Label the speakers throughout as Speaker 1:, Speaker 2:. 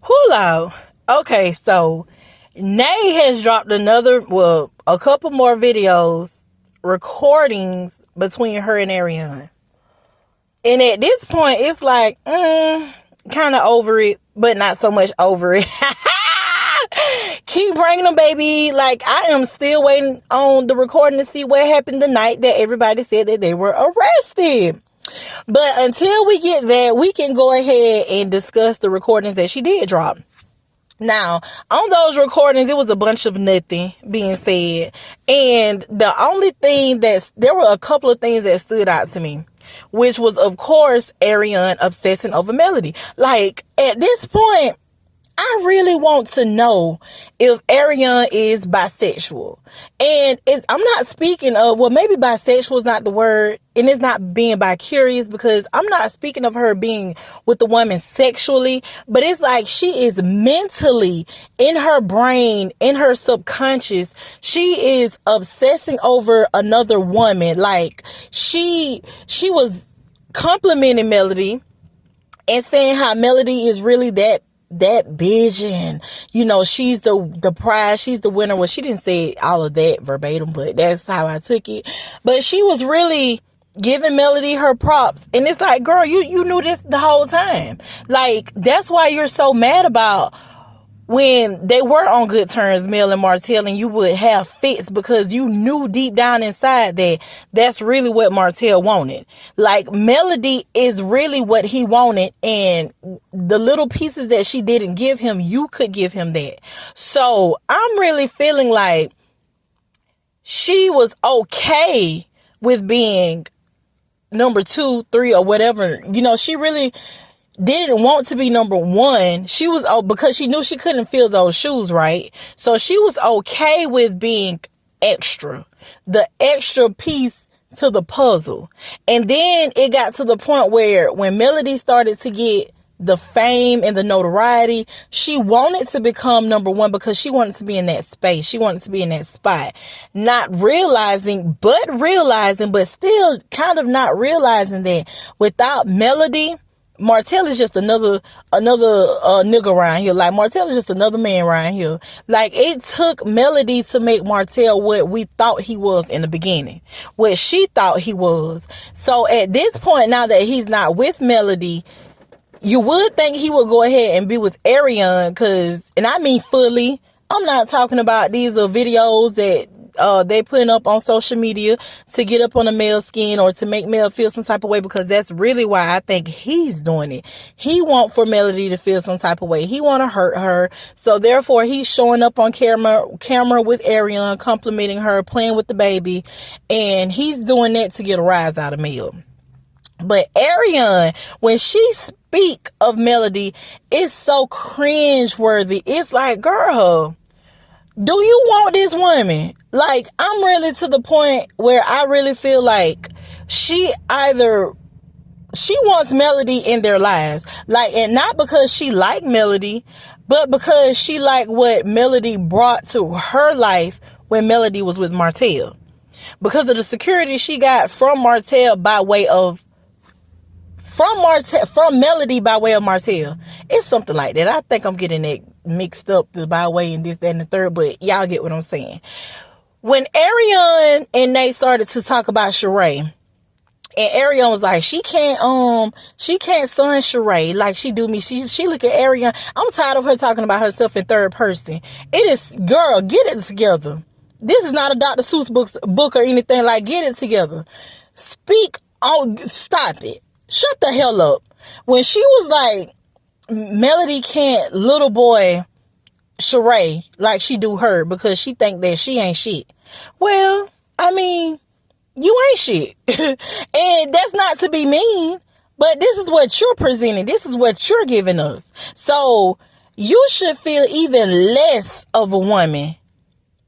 Speaker 1: Hello. Okay, so Nay has dropped a couple more videos, recordings between her and Arionnne. And at this point, it's like, kind of over it, but not so much over it. Keep bringing them, baby. Like, I am still waiting on the recording to see what happened the night that everybody said that they were arrested. But until we get that, we can go ahead and discuss the recordings that she did drop. Now, on those recordings, it was a bunch of nothing being said. And the only thing there were a couple of things that stood out to me, which was, of course, Arionnne obsessing over Melody. Like, at this point, I really want to know if Arionnne is bisexual. And I'm not speaking of, well, maybe bisexual is not the word, and it's not being bi-curious, because I'm not speaking of her being with the woman sexually, but it's like she is mentally, in her brain, in her subconscious, she is obsessing over another woman. Like, she was complimenting Melody and saying how Melody is really that bitch, and she's the prize, she's the winner. Well, she didn't say all of that verbatim, but that's how I took it. But she was really giving Melody her props, and it's like, girl, you knew this the whole time. Like, that's why you're so mad about when they were on good terms, Mel and Martell, and you would have fits, because you knew deep down inside that that's really what Martell wanted. Like, Melody is really what he wanted, and the little pieces that she didn't give him, you could give him that. So I'm really feeling like she was okay with being number 2, 3, or whatever. She really didn't want to be number 1. She was, because she knew she couldn't fill those shoes, right? So she was okay with being extra, the extra piece to the puzzle. And then it got to the point where when Melody started to get the fame and the notoriety, she wanted to become number 1, because she wanted to be in that space. She wanted to be in that spot, not realizing, but still kind of not realizing that without Melody, Martell is just another nigga around here. Like, Martell is just another man around here. Like, it took Melody to make Martell what we thought he was in the beginning, what she thought he was. So at this point, now that he's not with Melody, you would think he would go ahead and be with Arionnne, and I mean fully. I'm not talking about these are videos that they putting up on social media to get up on a male skin or to make Mel feel some type of way, because that's really why I think he's doing it. He want for Melody to feel some type of way. He want to hurt her. So therefore, he's showing up on camera with Arionnne, complimenting her, playing with the baby, and he's doing that to get a rise out of Mel. But Arionnne, when she speak of Melody, it's so cringe-worthy. It's like, girl, do you want this woman? Like, I'm really to the point where I really feel like she wants Melody in their lives. Like, and not because she liked Melody, but because she liked what Melody brought to her life when Melody was with Martell. Because of the security she got from Martell by way of from Melody by way of Martell. It's something like that. I think I'm getting it mixed up, the by way and this, that, and the third, but y'all get what I'm saying. When Arionnne and Nate started to talk about Sheree, and Arionnne was like, she can't son Sheree like she do me. She look at Arionnne. I'm tired of her talking about herself in third person. It is, girl, get it together. This is not a Dr. Seuss book or anything. Like, get it together. Stop it. Shut the hell up. When she was like, Melody can't little boy Sheree like she do her because she think that she ain't shit. Well, I mean, you ain't shit. And that's not to be mean, but this is what you're presenting. This is what you're giving us. So you should feel even less of a woman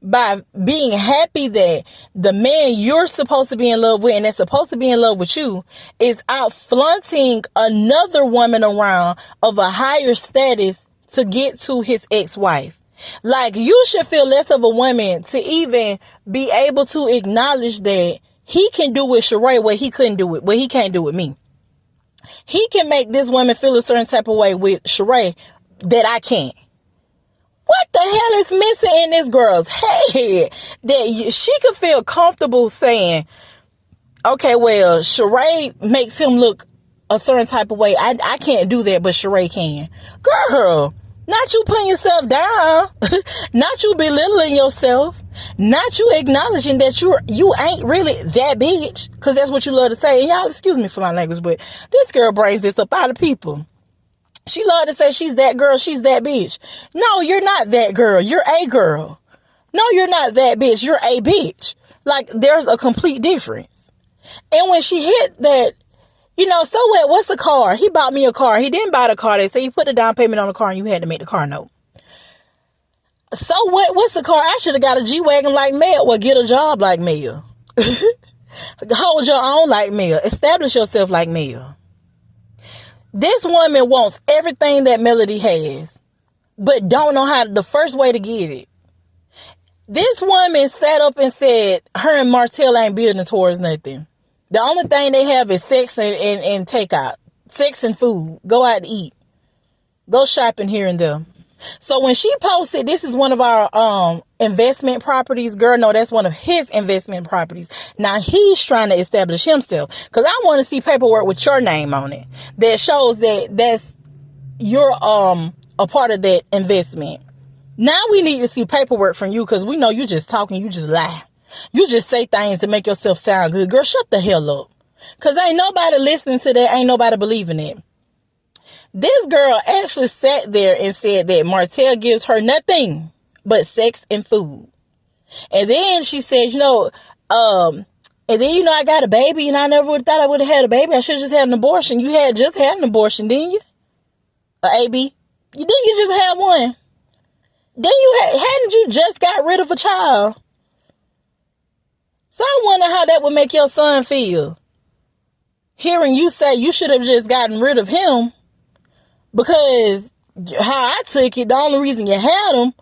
Speaker 1: by being happy that the man you're supposed to be in love with and that's supposed to be in love with you is out flaunting another woman around of a higher status to get to his ex-wife. Like, you should feel less of a woman to even be able to acknowledge that he can do with Sheree what he couldn't do with, what he can't do with me. He can make this woman feel a certain type of way with Sheree that I can't. What the hell is missing in this girl's head that she could feel comfortable saying, okay, well, Sheree makes him look a certain type of way. I can't do that, but Sheree can. Girl, not you putting yourself down. Not you belittling yourself. Not you acknowledging that you ain't really that bitch. Because that's what you love to say. And y'all, excuse me for my language, but this girl brings this up out of people. She love to say she's that girl, she's that bitch. No, you're not that girl. You're a girl. No, you're not that bitch. You're a bitch. Like, there's a complete difference. And when she hit that, so what? What's a car? He bought me a car. He didn't buy the car. They say he put a down payment on the car and you had to make the car note. So what? What's the car? I should have got a G-Wagon like Mel. Well, get a job like Mel. Hold your own like Mel. Establish yourself like Mel. This woman wants everything that Melody has, but don't know how the first way to get it. This woman sat up and said her and Martell ain't building towards nothing. The only thing they have is sex and takeout. Sex and food. Go out to eat. Go shopping here and there. So when she posted, this is one of our investment properties. Girl, no, that's one of his investment properties. Now he's trying to establish himself. Because I want to see paperwork with your name on it. That shows that you're a part of that investment. Now we need to see paperwork from you because we know you just talking, you just lie. You just say things to make yourself sound good. Girl, shut the hell up. Because ain't nobody listening to that. Ain't nobody believing it. This girl actually sat there and said that Martell gives her nothing but sex and food. And then she said, and then, I got a baby and I never would have thought I would have had a baby. I should have just had an abortion. You had just had an abortion, didn't you? A AB? Didn't you just have one? Then hadn't you just got rid of a child? So I wonder how that would make your son feel. Hearing you say you should have just gotten rid of him. Because how I took it, the only reason you had him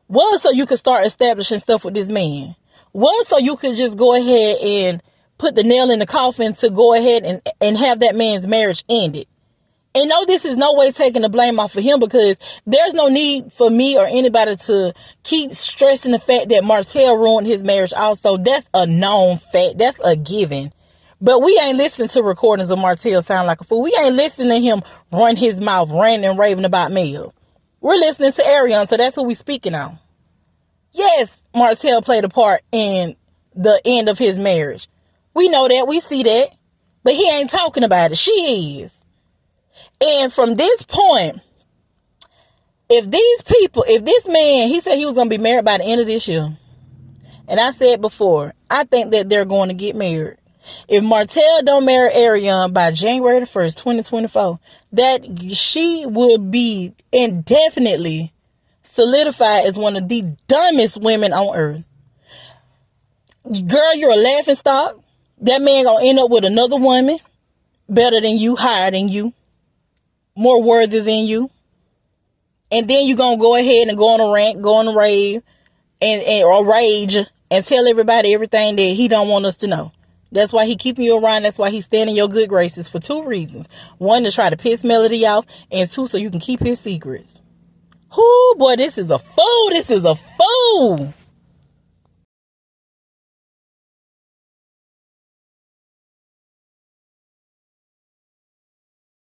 Speaker 1: was so you could start establishing stuff with this man. Was so you could just go ahead and put the nail in the coffin to go ahead and have that man's marriage ended. And no, this is no way taking the blame off of him because there's no need for me or anybody to keep stressing the fact that Martell ruined his marriage also. That's a known fact. That's a given. But we ain't listening to recordings of Martell sound like a fool. We ain't listening to him run his mouth, ranting and raving about Mel. We're listening to Arionnne, so that's who we speaking on. Yes, Martell played a part in the end of his marriage. We know that. We see that. But he ain't talking about it. She is. And from this point, if this man, he said he was going to be married by the end of this year. And I said before, I think that they're going to get married. If Martell don't marry Arionnne by January the 1st, 2024, that she will be indefinitely solidified as one of the dumbest women on earth. Girl, you're a laughing stock. That man gonna end up with another woman better than you, higher than you, more worthy than you. And then you gonna go ahead and go on a rant, go on a rave, or rage and tell everybody everything that he don't want us to know. That's why he keeping you around. That's why he's standing your good graces for two reasons. One, to try to piss Melody off. And two, so you can keep his secrets. Whoo, boy, this is a fool. This is a fool.